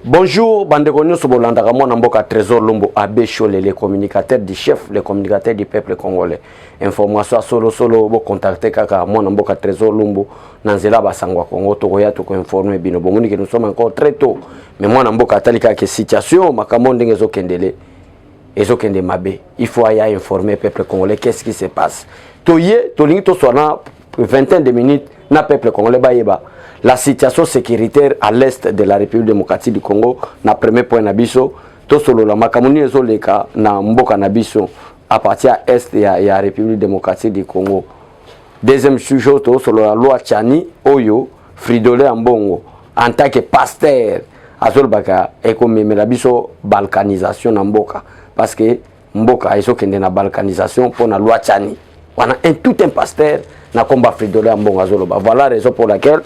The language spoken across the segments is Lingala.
Bonjour, Bandegonio Sobolandaka, mon amboka Trésor Lumbo Abbé Cholé, les communicateurs du chef, les communicateurs du peuple congolais. Information solo, bo contacter kaka, mon amboka Trésor Lumbo, Nanzela Basangwa Congo, Togoya, Toko informer, Bino Bomoni, que nous sommes encore très tôt. Mais mon amboka Talika, que situation, Makamon Dengezo Kendele, Ezo Kende Mabe, il faut aller informer le peuple congolais, qu'est-ce qui se passe. Toye, Tolingi, Toswana, vingtaine de minutes, na peuple congolais, Bayeba. La situation sécuritaire à l'est de la République démocratique du Congo, na premier point nabiso, to solo la makamuni ezoleka na mboka nabiso à partir à est ya République démocratique du Congo. Deuxième sujet to solo la loi Tchani Oyo Fridolin Ambongo en tant que pasteur azolbaka ekomemela biso balkanisation na mboka parce que mboka ezokende na balkanisation pour na loi Tchani. On a tout un pasteur na combat Fridolin Ambongo azoloba. Voilà la raison pour laquelle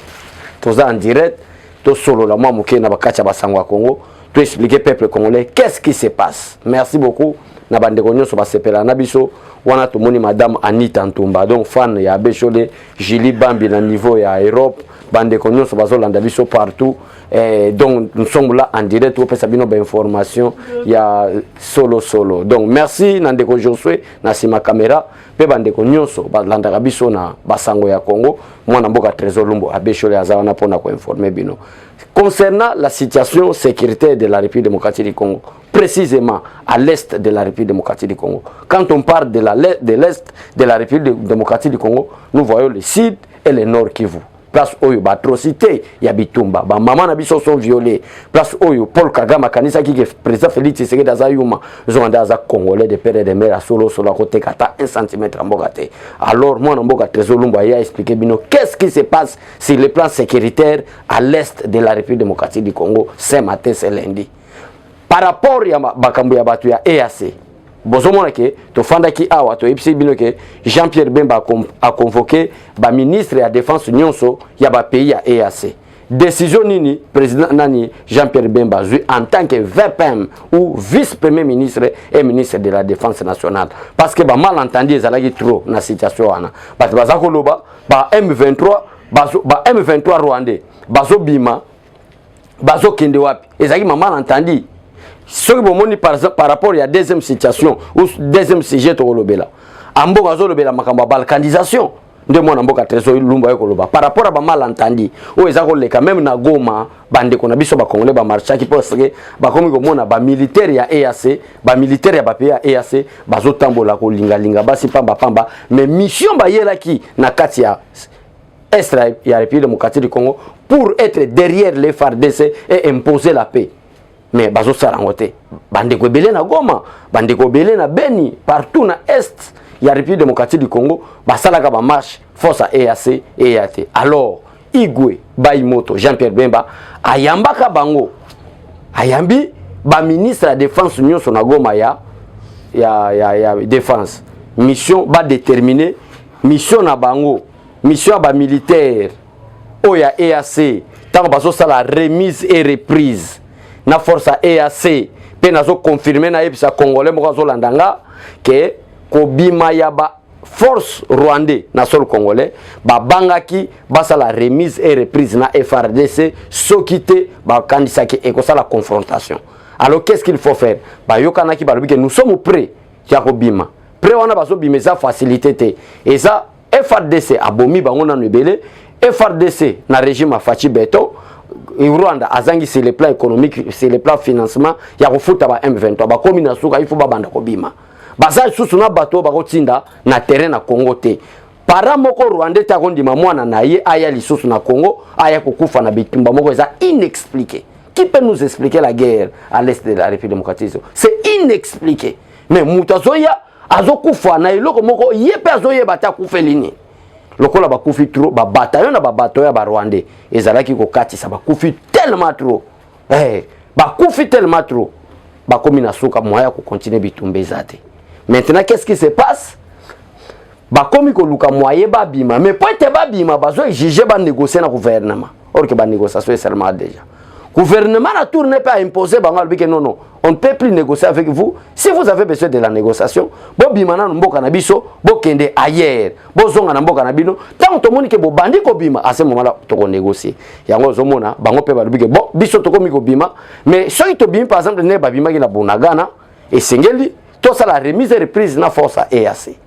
tous en direct, tous solo la moi mouké na bakacha basangwa Congo, tout expliquer peuple congolais qu'est-ce qui se passe. Merci beaucoup. Na bande konyo so basepela na biso wana tomoni madame Anita Ntumba donc fan ya Bécholé, Julie Bambi na niveau ya Europe, bande konyo so bazolanda biso partout. Donc nous sommes là en direct pour sabino ba information ya solo. Donc merci Nandeko Josué na sima caméra pe bande konyoso balanda biso na basango ya Congo mwana mboka Trésor Lumbo Abbé Cholé azawana pona ko informer bino concernant la situation sécuritaire de la République démocratique du Congo, précisément à l'est de la République démocratique du Congo. Quand on parle de l'est de la République démocratique du Congo, nous voyons le sud et le nord Kivu. Place Oyo, atrocité, Yabitumba, maman Nabiso sont violés. Place Oyo, Paul Kagame, Kanisa qui est président Félix Tshisekedi Azayuma, ils ont des Congolais de père et de mère à solo à côté, 1 cm en Bogate. Alors, moi, en Bogate, Trésor Lumbo a expliqué, qu'est-ce qui se passe sur le plan sécuritaire à l'est de la République démocratique du Congo, ce matin, c'est lundi. Par rapport à Bakambu Yabatu ya EAC, bozomona ke to fanda ki awa to epsi bino ke Jean-Pierre Bemba a convoqué ba ministre ya défense nyonso ya ba pays ya EAC. Décision nini président nani Jean-Pierre Bemba en tant que VPM ou vice-premier ministre et ministre de la défense nationale parce que ba malentendu ezalaki trop na situation wana. Parce que bazako loba ba M23 rwandais bazo bima bazo kende wapi ezaki malentendu. Ce que vous par rapport à la deuxième situation ou deuxième sujet de l'Olobela, Amboka Zolobela Makamba balkanisation de mon Amboka Trésor Lumba Koloba par rapport à malentendu ou ezako même na Goma bande kona biso ba Congolais ba marcha qui parce que ba komi ko mona ba militaire ya EAC ba militaire ya ba PA EAC bazo tambola ko linga basi pamba mais mission ba yelaki na kati ya Est ya République démocratique du Congo pour être derrière les FARDC et imposer la paix. Mais bazo sarangote bandeko belé na Goma bandeko belé na Beni partout na est ya République démocratique du Congo basalaka ba marche force à EAC et EAT. Alors Igwe Baimoto Jean-Pierre Bemba ayambaka bango ayambi ba ministre de la défense nyonso na Goma ya défense mission ba déterminer mission na bango mission ba militaire oya EAC tango bazo sala remise et reprise na force à EAC pe nazo confirmer na yebisa congolais moko zo landanga que kobima ya ba force rwandais na sol congolais ba bangaki basa la remise et reprise na FRDC sokité ba kandisa ki ekosa la confrontation. Alors qu'est-ce qu'il faut faire? Ba yokanaki ba que nous sommes prêts ya kobima prêt wana bazo bimeza facilité te et ça FRDC abomi bango na nebele FRDC na régime a Fachi Beton et Rwanda azangi c'est le plan économique c'est le plan financement ya kofuta ba M23 ba komi na suka il faut ba banda kobima baza susu na bato ba kotinda na terrain na Congo te para moko Rwanda ta kondima mwana na ye aya lisusu na Congo aya kokufa na bitumba moko eza inexpliqué. Qui peut nous expliquer la guerre à l'est de la République démocratique? C'est inexpliqué. Mais mutazoya azokufa na eloko moko yepe azoye bata kufelini lokola bakufi trop ba bataillon na ba bateau ya ba Rwandais ezalaki ko katisa bakufi tellement trop bakufi tellement trop bakomi na suka moya ko continuer bitumba ezate. Maintenant qu'est-ce qui se passe? Bakomi ko luka moye ba bima mais pointe ba bima bazo juger ba négocier na gouvernement or que ba négociation est seulement déjà Gouvernement n'a tourné pas à imposer bangal que non, on ne peut plus négocier avec vous. Si vous avez besoin de la négociation, bo bimana mboka na biso, bo kende ailleurs, bo zonga na mboka na bino, tant to moni ke bo bandi ko bima, à ce moment-là to ko négocier. Yango zomona, bango pe ba bike bo biso to ko mi ko bima, mais soki to bima par exemple ne ba bima ki na bonagana et sengeli, to ça la remise et reprise na force à EAC.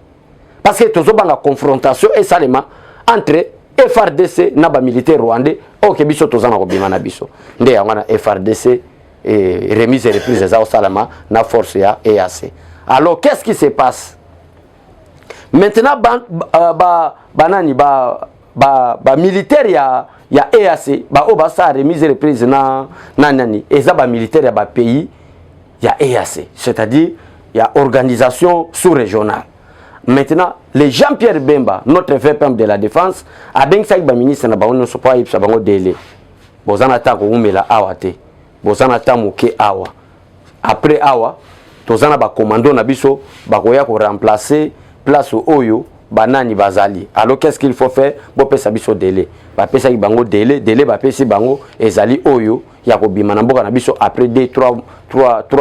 Parce que to zo banga confrontation et salema entre FRDC na ba militaire rwandais ok biso tozana ko bima na biso nde yangana FRDC et remise et reprise za salama na force ya EAC. Alors qu'est-ce qui se passe maintenant? Banani ba militaire ya EAC ba o ba sa remise et reprise na nani eza ba militaire ya ba pays ya EAC, c'est-à-dire il y a organisation sous-régionale. Maintenant, les Jean-Pierre Bemba, notre VPM de la défense, a bien ça que ministre na bango so pa yipsa bango délai. Bozana ta ko umela awate. Bozana ta muke awa. Après awa, tozana ba commando na biso ba koya ko remplacer place oyo banani bazali. Alors qu'est-ce qu'il faut faire? Bo pesa biso délai. Ba pesa ki bango délai ba pesi bango ezali oyo ya ko bima na mboka na biso après 3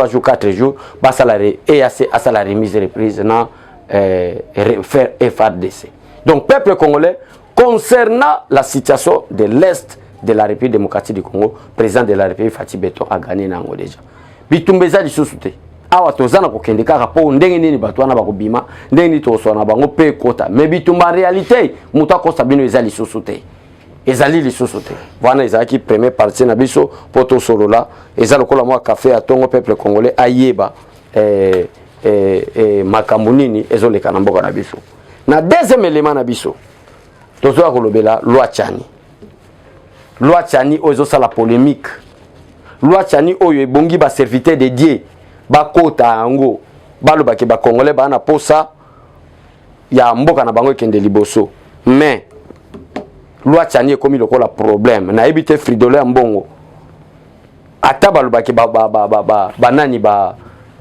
jours 4 jours ba salarié EAC a sa la remise reprise na faire FRDC. Donc, peuple congolais, concernant la situation de l'Est de la République démocratique du Congo, président de la République Fatih Beton a gagné nango déjà. Bitumbeza lisusuté. Awa tozana ko kendeka rapport ndenge nini batwana ba kobima, ndenge ni tosona bango pe kota. Mais bitumba en réalité, muta ko sabino ezali lisusuté. Ezali lisusuté. Voilà ezaki premier partie na biso poto solo là, ezalo kola moi café à tongo peuple congolais ayeba makambo nini ezoleka na mboka na biso. Na deuxième élément na biso tozoa kolobela loi Tchani. Loi Tchani oyo sala polémique. Loi Tchani oyo ebongi ba serviteur de Dieu ba kota yango baloba ke ba congolais ba na posa ya mboka na bango kende liboso. Mais loi Tchani ekomi lokola problème na ebite Fridolin Mbongo ata baloba ke banani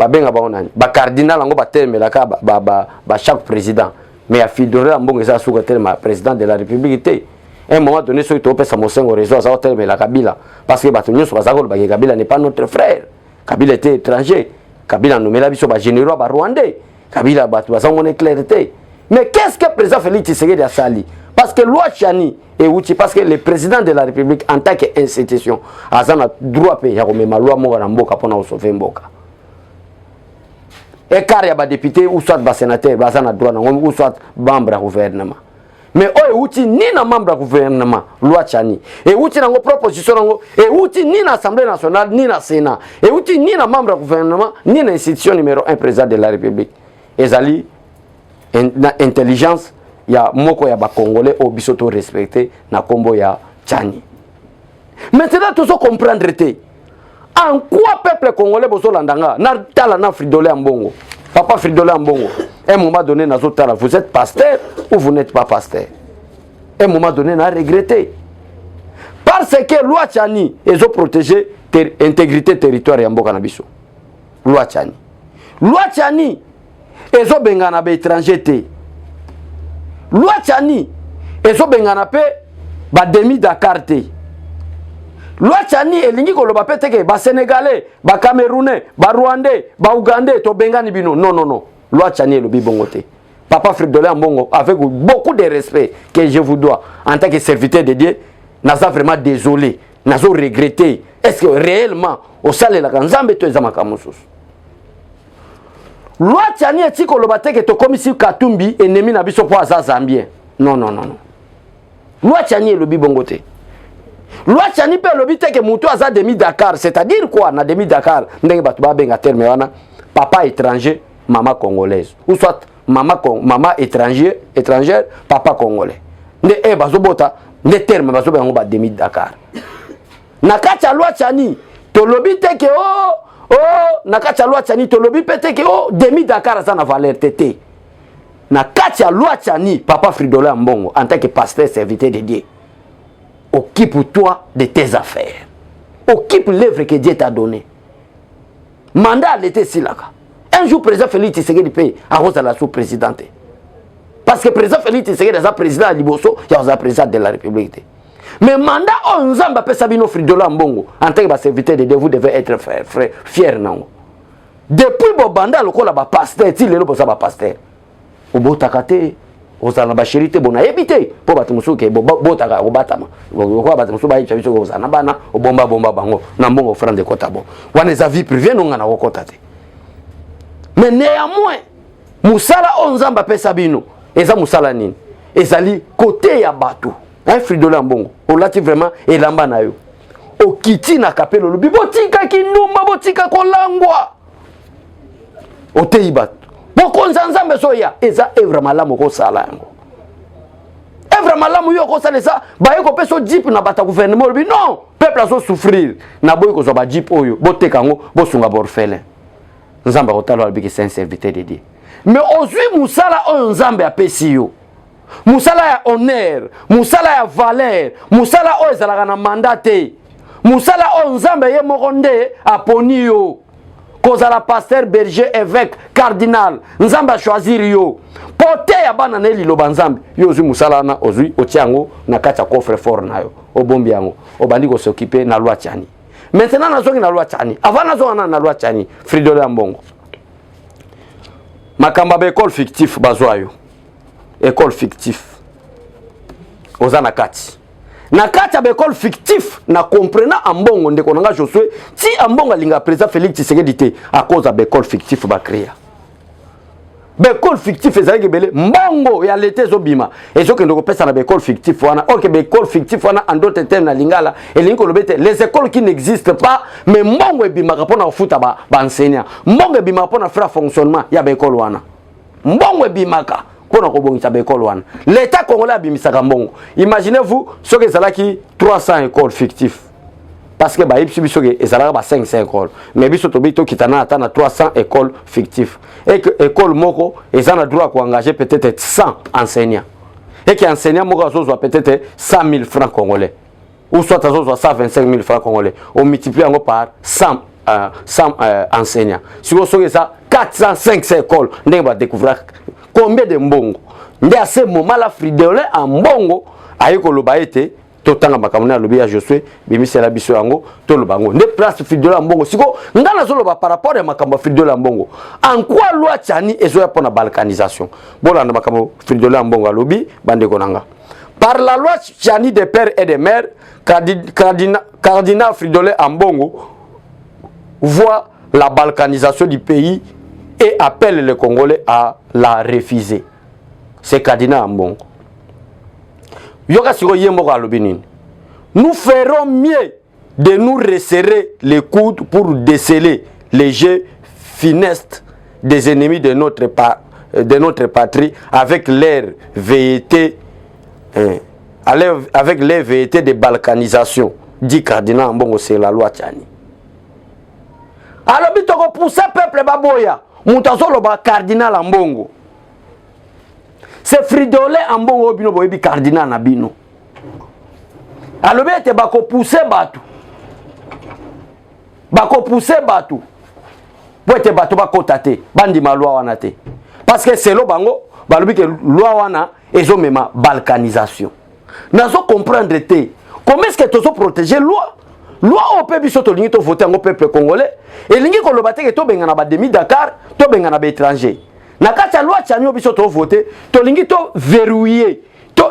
benga ba onani ba cardinal ngo ba temela ka ba chaque président mais a Fridolin Mbongo ça sous tellement président de la République té un moment donné so to pesa mosengo réseau ça temela Kabila parce que bato nyonso bazako ba Kabila n'est pas notre frère. Kabila était étranger. Kabila nommé la biso ba généraux ba rwandais. Kabila bato bazango ne clarté. Mais qu'est-ce que président Félix Tshisekedi a sali? Parce que loi Tchani et outil parce que le président de la République en tant qu'institution a droit pe ya komema loi mo na mboka pona sauver mboka. Et car il y a des députés ou soit des sénateurs, ou soit membre du gouvernement. Mais oh, outil ni na membre du gouvernement, loi Tchani. Et outil na proposition, et outil ni na Assemblée nationale, ni na Sénat. Et outil ni na membre du gouvernement, ni na institution numéro 1 président de la République. Et zali, na intelligence, il y a moko ya ba Congolais au bisoto respecté na kombo ya Tchani. Maintenant, tout ça comprendre. En quoi peuple congolais bozo landanga na tala na Fridolin Mbongo papa Fridolin Mbongo un moment donné na zotala vous êtes pasteur ou vous n'êtes pas pasteur un moment donné na regretter parce que loi Tchani ezo protéger intégrité territoire ya mboka na biso loi Tchani ezo bengana ba étranger te loi Tchani ezo bengana pe ba demi Dakar te. Loi Tchani elingi koloba peteke ba Sénégalais, ba Camerounais, ba Rwandais, ba Ougandais to bengani bino. Non. Loi Tchani elobi bongote. Papa Fridolin Mbongo avec beaucoup de respect que je vous dois en tant que serviteur de Dieu, naza vraiment désolé, nazo regretté. Est-ce que réellement au salé la kanzambe to ezama kamusus. Loi Tchani eti koloba teke to komisi Katumbi ennemi na biso po aza Zambien. Non. Loi Tchani elobi bongote. Loi Tchani pe lobi teke muto aza demi Dakar, c'est-à-dire quoi na demi Dakar ndenge batu ba benga terme wana papa étranger, maman congolaise ou soit maman étrangère, papa congolais. Ne bazobota ne terme bazobe ngo ba demi Dakar. Na kacha loi Tchani to lobi teke na kacha loi Tchani to lobi teke demi Dakar ça na valeur tété. Na kacha loi Tchani papa Fridolin Mbongo en tant que pasteur serviteur de Dieu. Occupe-toi de tes affaires. Occupe l'œuvre que Dieu t'a donnée. Mandat l'été silaka. Un jour, président Félix Tshisekedi paye à cause de la sous-présidente. Parce que président Félix Tshisekedi est président à Liboso, il y a un président de la République. Mais mandat on zamba pesa bino Fridolin Ambongo en tant que serviteur de Dieu, vous devez être fier non. Depuis bo banda lokola ba pasteur ti lelo boza ba pasteur. Obotaka te ozana ba chérité bona ebité po bato musuke botaka obatama. Ko bato musu ba yicha biso ko zana bana obomba bango na mbongo franc de kota bon. Wana za vie privée non ngana kokota te. Mais néanmoins musala on zamba pesa bino eza musala nini? Ezali côté ya bato. Fridolin Ambongo olati vraiment elamba na yo okiti na kapelo lobi botika kinumba botika kolangwa otei bato bokonza nzambe soya eza evra malamu ko sala yango evra malamu yo ko sala eza baye ko peso jeep na bata gouvernement lobi non peuple azo souffrir na boy ko zo ba jeep oyo boteka ngo bosunga borfelin nzambe otalo albi ki c'est un serviteur de Dieu mais ozui musala oyo nzambe apesi yo musala ya honneur, musala ya valeur, musala o ezalaka na mandate, musala o nzambe ye mokonde aponi yo. Kozala pasteur, berger, évêque, cardinal, nzambe choisir yo. Pote ya bana na liloba nzambe, yo ozui musala na ozui otiango na kati ya coffre fort na yo. Obombi yango, obandi ko s'occuper na loi tchani. Maintenant nazongi na loi tchani. Avant nazonga na loi tchani, Fridolin Ambongo. Makamba ba école fictif bazwa yo. École fictif oza na kati ya école fictif na comprenant Ambongo ndeko nanga Josué ti Ambongo linga président Félix Tshisekedi te à cause de école fictif ba créer école fictif ezalaki belé mbongo ya l'été zobima ezoke ndeko pesa na école fictif wana OK école fictif wana en d'autres termes na lingala elingi kolobete les écoles qui n'existent pas mais mbongo ebimaka pona ofuta ba enseignant mbongo ebimaka pona faire fonctionnement ya ba école wana mbongo ebimaka pour l'État congolais a bimisaka mbongo. Imaginez-vous ce que ça qui 300 écoles fictives. Parce que bah il biso que ezalaka ba 500 écoles. Mais biso to bito kitana atana 300 écoles fictives. Et que école moko ezana droit ko engager peut-être 100 enseignants. Et que enseignant moko azozo peut-être 100 000 francs congolais. Ou soit azozo 125 000 francs congolais. On multiplie encore par 100 enseignants. Si vous savez ça 400 écoles, on va découvrir combien de mbongo. Ndé à ce moment là Fridolin Ambongo ayeko loba ete totanga makamuna lobi ya Josué bimisela biso yango to lobango. Ndé place Fridolin Ambongo siko ngana zo loba par rapport à makambo Fridolin Ambongo. En quoi loi tchani ezo ya pona balkanisation. Bola na makambo Fridolin Ambongo lobi bande konanga. Par la loi tchani des pères et des mères, cardinal Fridolin Ambongo voit la balkanisation du pays et appelle les Congolais à la refuser. C'est Cardinal Ambongo. Nous ferons mieux de nous resserrer les coudes pour déceler les jeux funestes des ennemis de notre patrie avec leur velléité de balkanisation. Dit Cardinal Ambongo, c'est la loi Tchani. Alors, bitoko pousser peuple baboya, moutazolo ba Cardinal Ambongo. C'est Fridolin Ambongo bino boyebi Cardinal na bino. Alors, bete bako pousser batu. Bako pousser batu. Boete batu bako tate, bandi ma loi wana te. Parce que c'est lo bango, balobi que loi wana ezo mema balkanisation. Nazo comprendre te. Comment est-ce que tozo protéger loi? Loi au peuple biso to lingi to voter ngo peuple congolais et lingi ko lobate ke to benga na ba demi Dakar to benga na ba étranger na kati ya loi tchanyo biso to voter to lingi to verrouiller to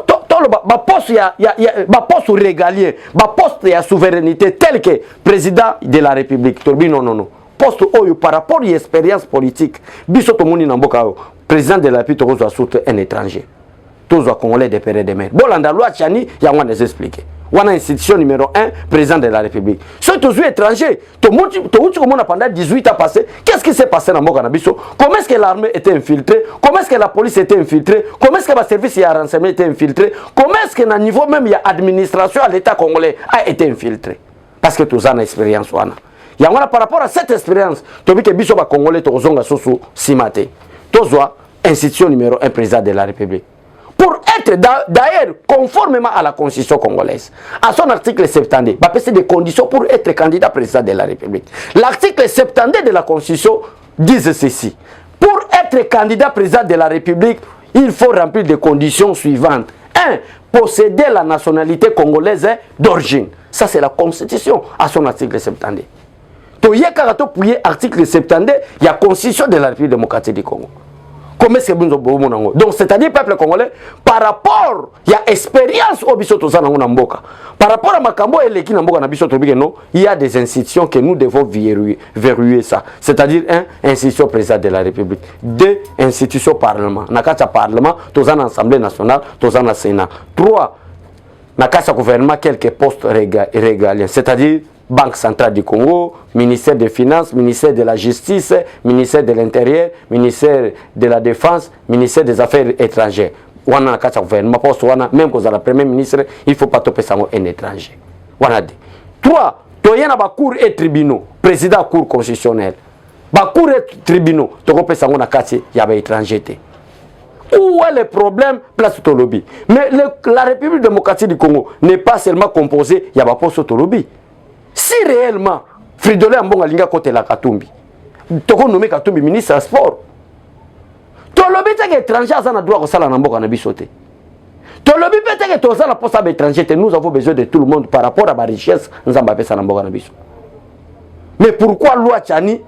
ba poste ba poste régalien ba poste ya souveraineté tel que président de la République to bi non poste oyo par rapport à expérience politique biso to moni na mboka président de la République to zo soutenir un étranger to zo congolais de père et de mère bolanda loi tchani ya ngwa les expliquer. Wana institution numéro 1, président de la République. Ceux tous étrangers, pendant 18 ans passé, qu'est-ce qui s'est passé dans Mokanabiso? Comment est-ce que l'armée était infiltrée? Comment est-ce que la police était infiltrée? Comment est-ce que le service de renseignement était infiltré? Comment est-ce que à niveau même il y a administration à l'État congolais a été infiltré? Parce que tous ont une expérience. Il y a par rapport à cette expérience, tu as vu que Biso Congolais, tu as vu Simate. Tu as institution numéro 1, président de la République. Pour être d'ailleurs conformément à la constitution congolaise, à son article 70, c'est des conditions pour être candidat président de la République. L'article 70 de la constitution dit ceci. Pour être candidat président de la République, il faut remplir des conditions suivantes. 1. posséder la nationalité congolaise d'origine. Ça, c'est la Constitution à son article 72. Article 72, il y a la Constitution de la République démocratique du Congo. Comment est-ce que vous avez donc, c'est-à-dire, peuple congolais, par rapport, il y a expérience au Bisoto Zanamboka. Par rapport à Makambo et l'équipe Namboka Nabisoto, il y a des institutions que nous devons verrouiller ça. C'est-à-dire, un, institution présidente de la République. Deux, institution parlement. Nakata parlement, tous en Assemblée nationale, tous en Sénat. Trois, Nakata gouvernement, quelques postes régaliens. C'est-à-dire, Banque centrale du Congo, ministère des Finances, ministère de la Justice, ministère de l'Intérieur, ministère de la Défense, ministère des Affaires étrangères. Wana nakata gouvernement poste wana même quand la premier ministre, il faut pas topper ça un étranger. Wana dit. 3, toyena ba cour et tribunaux, président cour constitutionnelle. Ba cour et tribunaux, to ko pesa ngona kati ya ba étranger. Où est le problème place to lobby? Mais la République démocratique du Congo n'est pas seulement composée ya ba poste to lobby. Si réellement, Fridolin Ambonga linga côté la Katumbi, toko nommé Katumbi ministre des Sports. To lobby te étranger ça na droit ko sala na mboka na bisoté. To lobby peut-être que to sala poste à étranger, nous avons besoin de tout le monde par rapport à la richesse nous avons pesa na mboka na biso. Mais pourquoi loi Tchani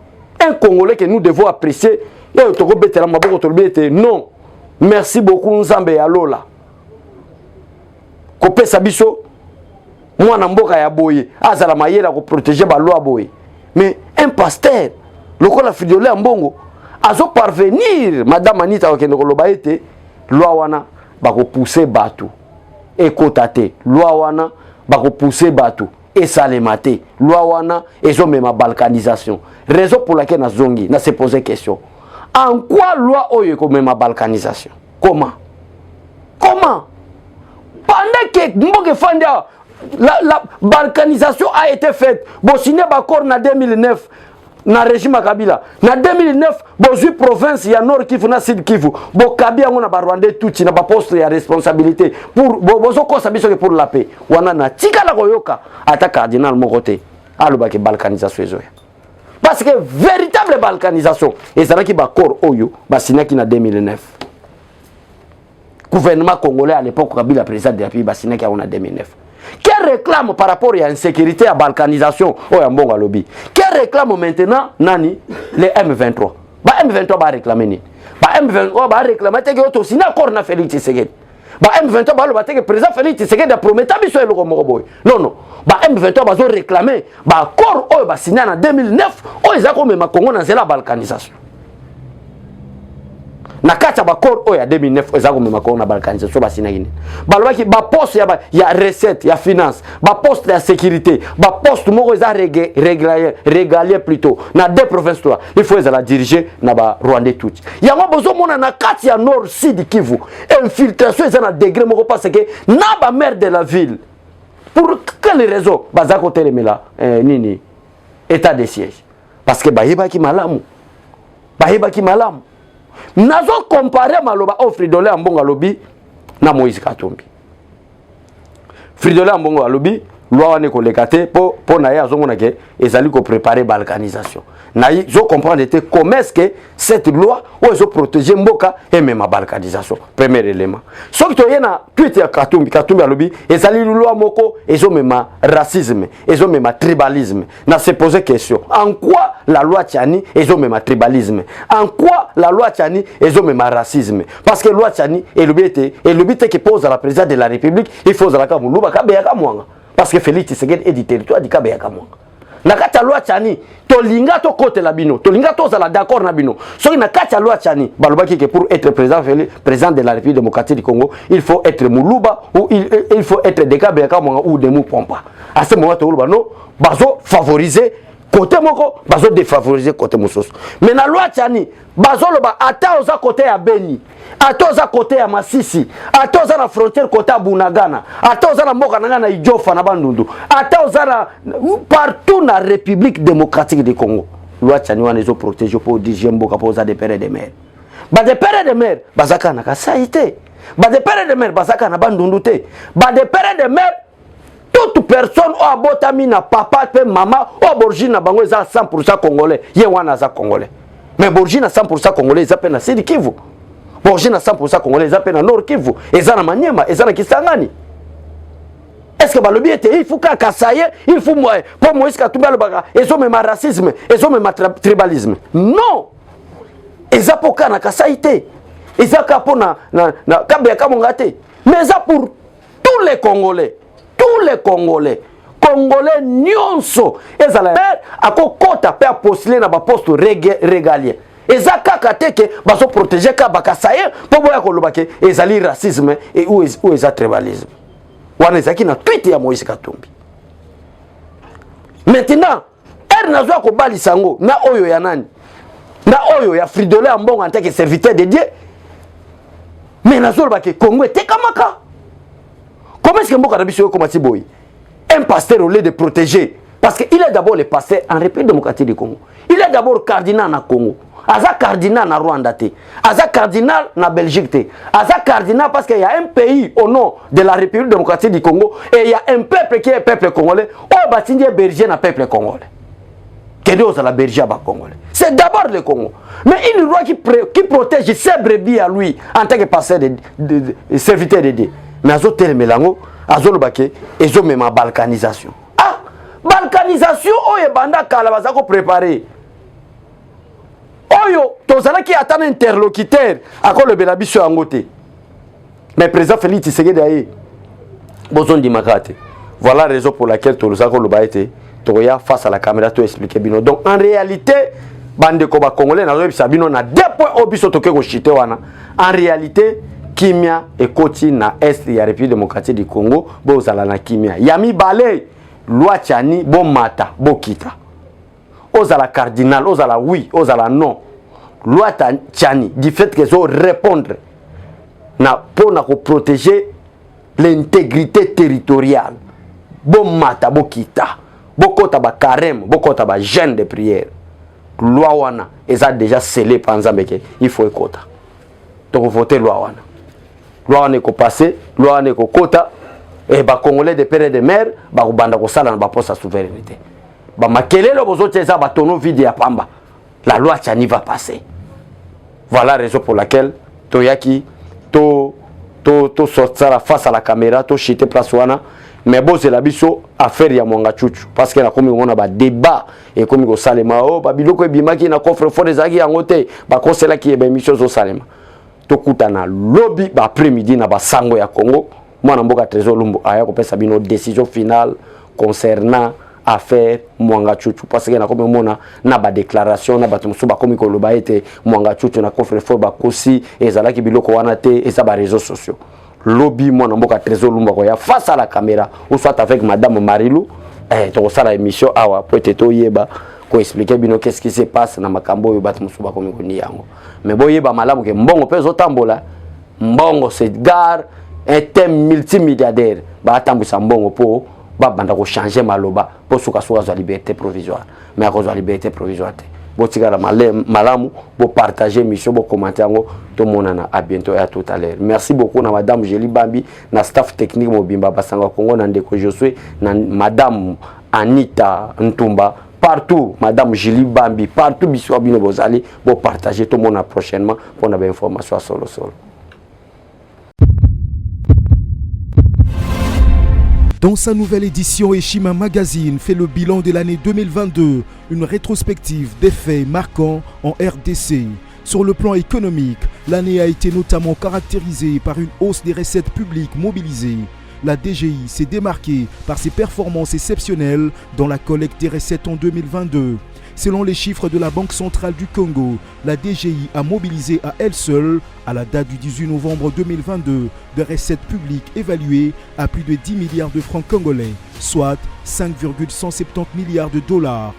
un Congolais que nous devons apprécier et toko betela maboko to lobby était non. Merci beaucoup Nzambe ya Lola. Ko pesa biso moi, Namboka ya boye, azala mayela ko protéger ba loi boye. Mais un pasteur, le ko la Fridolin Ambongo, azo parvenir, madame Anita okende ko loba ete, loi wana ba ko pousser batu. Ekotate, loi wana ba ko pousser batu. Et salemate, loi wana ezo mema balkanisation. Raison pour laquelle na zongi, na se poser question. En quoi loi oyo ko mema balkanisation? Comment? Comment? Pendant que Mboke Fanda la balkanisation a été faite. Bon, signé d'accord en 2009 dans le régime Kabila. En 2009, bon, province, il y a Nord Kivu, il y a Sud Kivu. Bon, Kabila, on a Rwandais tout, il y a pas poste de responsabilité. Pour, bon, pour la paix. On a tika la goyoka, attaque cardinal mon côté. Alors, que balkanisation. Parce que véritable balkanisation, et c'est là qui va corps Oyo, signé en 2009. Gouvernement congolais à l'époque, Kabila, président de la pays, signé en 2009. Qui réclame par rapport à l'insécurité, à la balkanisation, au lobby? Qui réclame maintenant, Nani, les M23? Bah M23 va réclamer. Bah M23 va réclamer que aussi d'accord na Félix Tshisekedi. Bah M23 va le que le président Félix Tshisekedi a promis à biso le Moroboy. Non non. Bah M23 va réclamer bah accord oh bah signé en 2009 oh ils a comme ma Congo dans la balkanisation. Na kati ba accord o ya 2009 ezako mema ko na balkanisation ba sinagine balwa ki ba poste ya recette ya finance ba poste ya sécurité ba poste moko eza régalier plutôt na deux provinces toi il faut la diriger na ba Rwandais tout yango bozo mona na kati ya nord sud Kivu infiltration eza na degré moko parce que na ba maire de la ville pour quelle raison bazako telemela nini état de siège parce que bayeba ki malamu nazo comparer maloba au Fridolin Ambongo lobi na Moïse Katumbi. Fridolin Ambongo lobi loi wane ko lekate po na ya zongo na ke ezali ko préparer balkanisation. Na zo comprendre était comment est-ce que cette loi ou zo protéger mboka et même la balkanisation. Premier élément. Ce que tu na tweet ya Katumbi lobi ezali loi moko ezo même racisme, ezo même tribalisme. Na se poser question. En quoi la loi Tchani ezo même tribalisme? En quoi la loi Tchani ezo même racisme? Parce que la loi Tchani et le but qui pose à la présidente de la République, il faut la kamuluba kabeyaka mwanga. Parce que Félix Tshisekedi est du territoire du kabeyaka mwanga. Na kati ya loi Tchani tolinga to côté la bino tolinga to za d'accord na bino so na kati ya loi Tchani balobaki que pour être président de la République démocratique du Congo il faut être muluba ou il faut être dekabeka mwanga ou demu pompa à ce moment to non bazo favoriser côté moko bazo défavoriser côté mososo mais na loi Tchani bazo loba ata oza côté ya Beni ata oza côté ya Masisi ata oza na frontière côté ya Bunagana ata oza na mboka na Idjofa na Bandundu ata oza na partout na République démocratique du Congo loi Tchani wana ezo protéger pour diriger mboka pour oza de père et de mère ba de père et de mère bazaka na kasaité ba de père et de mère bazaka na Bandundu te ba de père et de mère toute personne au abotami na papa pe maman au borgine na bango eza 100% congolais ye wana za congolais mais borgine 100% congolais za pe na Sud Kivu projet na 100% congolais eza pe na Nord Kivu, eza na Maniema, eza na Kisangani. Est-ce que balobi était il faut kaka ça y est, il faut moi pour Moïse Katumbi alobaka ezo même racisme, ezo même tribalisme. Non. Eza poka na kasaité. Eza ka pona na kabya kamongate. Mais ça pour tous les Congolais. Tous les Congolais. Congolais nyonso ezala akokota pe apostuler na ba poste régalien. Eza kaka teke baso protéger ka bakasaye po boya koloba ke ezali racisme et ou eza tribalisme. Wana ezaki na tweet ya Moïse Katumbi. Maintenant, nazo ko bali sango na oyo ya nani? Na oyo ya Fridolin Ambongo en tant que serviteur de Dieu. Mais nazo ba ke Congo te kamaka. Comment est-ce que Mboka na biso comme Tiboy? Un pasteur au lieu de protéger parce qu'il est d'abord le pasteur en République démocratique du Congo. Il est d'abord cardinal na Congo. Aza cardinal na Rwanda te. Aza cardinal na Belgique te. Aza cardinal parce qu'il y a un pays au nom de la République démocratique du Congo et il y a un peuple qui est peuple congolais. Oh batindi berger na peuple congolais. Qu'est-ce que la berger ba congolais? C'est d'abord le Congo. Mais une loi qui protège ses brebis à lui en tant que pasteur de serviteur de Dieu. Mais azo tel melango, azo lobake, ezo même balkanisation. Ah, balkanisation oye banda kala bazako préparer. Oyo, tozala qui attend un interlocuteur à quoi le Belabiso angoté. Mais président Félix Tshisekedi aye besoin de makate. Voilà la raison pour laquelle tozako le baité toya face à la caméra to expliquer bino. Donc en réalité, bande ko ba congolais na zo bino na 2 points obiso toke ko chité wana. En réalité, kimia ekoti na est ya République démocratique du Congo, bozala na kimia. Yami balé loi tchani bo mata bo kita. Ozala cardinal, ozala oui, ozala non. Loi tchani du fait que zo répondre na pour na protéger l'intégrité territoriale. Bo mata bo kita. Bo kota ba carême, bo kota ba jeûne de prière. Loi wana eza déjà scellé par Nzambeke, il faut ekota. Donc voter loi wana. Loi wana ko passer, loi wana ko kota et ba congolais de père et de mère ba ko banda ko sala na ba poste à souveraineté. Ba makelelo bozocheza ba tono vide ya pamba. La loi tchani va passer. Voilà la raison pour laquelle toyaki to sortir face à la caméra, to chiter place wana. Mais bon c'est la biso affaire ya mwanga chuchu parce que na komi on a ba débat et komi ko salema oh ba biloko ebimaki na coffre fort ezaki yangote ba kosela ki eba émission zo salema to kutana lobby ba après-midi na ba sango ya Congo mwana mboka Trésor Lumbu aya ko pesa bino décision finale concernant affaire mwanga chuchu parce que na komi mona na ba déclaration na ba tumusu ba komi ko loba ete mwanga chuchu na coffre fort ba kosi ezalaki biloko wana te eza ba réseaux sociaux. Lobby mon mboka Trésor Lumba ko ya face à la caméra ou soit avec madame Marilou to ça la émission awa peut-être yeba ko expliquer bino qu'est-ce qui se passe na makambo yo batu musuba ko ngoni yango mais boyeba malamu ke mbongo pezo tambola mbongo c'est gare un multimilliardaire ba tambisa mbongo po ba banda ko changer maloba po suka za liberté provisoire mais à cause de la liberté provisoire botikala malamu bo partager mission bo commenter ngo to monana à bientôt et à tout à l'heure. Merci beaucoup na madame Jeli Bambi na staff technique mobimba basanga Congo na ndeko Josué na madame Anita Ntumba partout madame Jeli Bambi partout biso bino bozali bo partager to mona prochainement pour na ba information solo. Dans sa nouvelle édition, Eshima Magazine fait le bilan de l'année 2022, une rétrospective des faits marquants en RDC. Sur le plan économique, l'année a été notamment caractérisée par une hausse des recettes publiques mobilisées. La DGI s'est démarquée par ses performances exceptionnelles dans la collecte des recettes en 2022. Selon les chiffres de la Banque centrale du Congo, la DGI a mobilisé à elle seule, à la date du 18 novembre 2022, des recettes publiques évaluées à plus de 10 milliards de francs congolais, soit 5,170 milliards de dollars.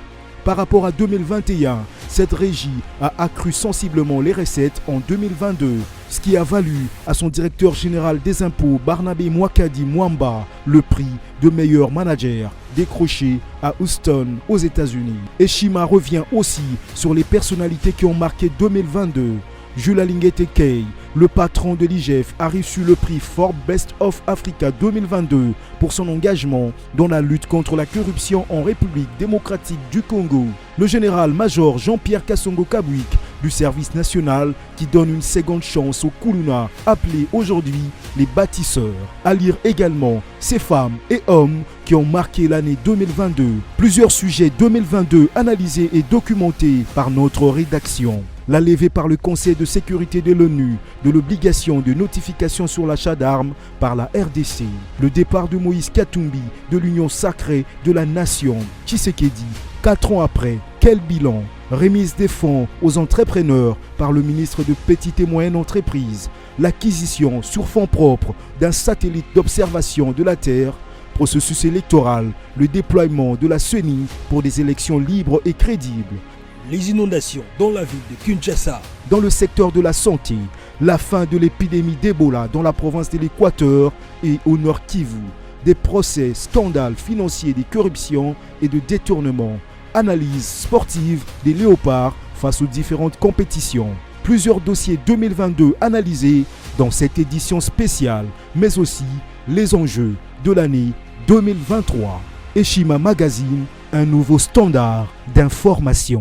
Par rapport à 2021, cette régie a accru sensiblement les recettes en 2022, ce qui a valu à son directeur général des impôts, Barnabé Mwakadi Mwamba, le prix de meilleur manager décroché à Houston, aux États-Unis. Eshima revient aussi sur les personnalités qui ont marqué 2022. Jules Alingete Kay, le patron de l'IGF, a reçu le prix Forbes Best of Africa 2022 pour son engagement dans la lutte contre la corruption en République démocratique du Congo. Le général-major Jean-Pierre Kassongo Kabwik, du service national qui donne une seconde chance aux Koulouna, appelés aujourd'hui les bâtisseurs. À lire également ces femmes et hommes qui ont marqué l'année 2022. Plusieurs sujets 2022 analysés et documentés par notre rédaction. La levée par le Conseil de sécurité de l'ONU de l'obligation de notification sur l'achat d'armes par la RDC. Le départ de Moïse Katumbi de l'Union sacrée de la nation. Tshisekedi, 4 ans après, quel bilan? Remise des fonds aux entrepreneurs par le ministre de Petites et Moyennes Entreprises. L'acquisition sur fonds propres d'un satellite d'observation de la Terre. Processus électoral, le déploiement de la CENI pour des élections libres et crédibles. Les inondations dans la ville de Kinshasa. Dans le secteur de la santé, la fin de l'épidémie d'Ebola dans la province de l'Équateur et au Nord Kivu. Des procès, scandales financiers, de corruption et de détournement. Analyse sportive des léopards face aux différentes compétitions. Plusieurs dossiers 2022 analysés dans cette édition spéciale, mais aussi les enjeux de l'année 2023. Eshima Magazine, un nouveau standard d'information.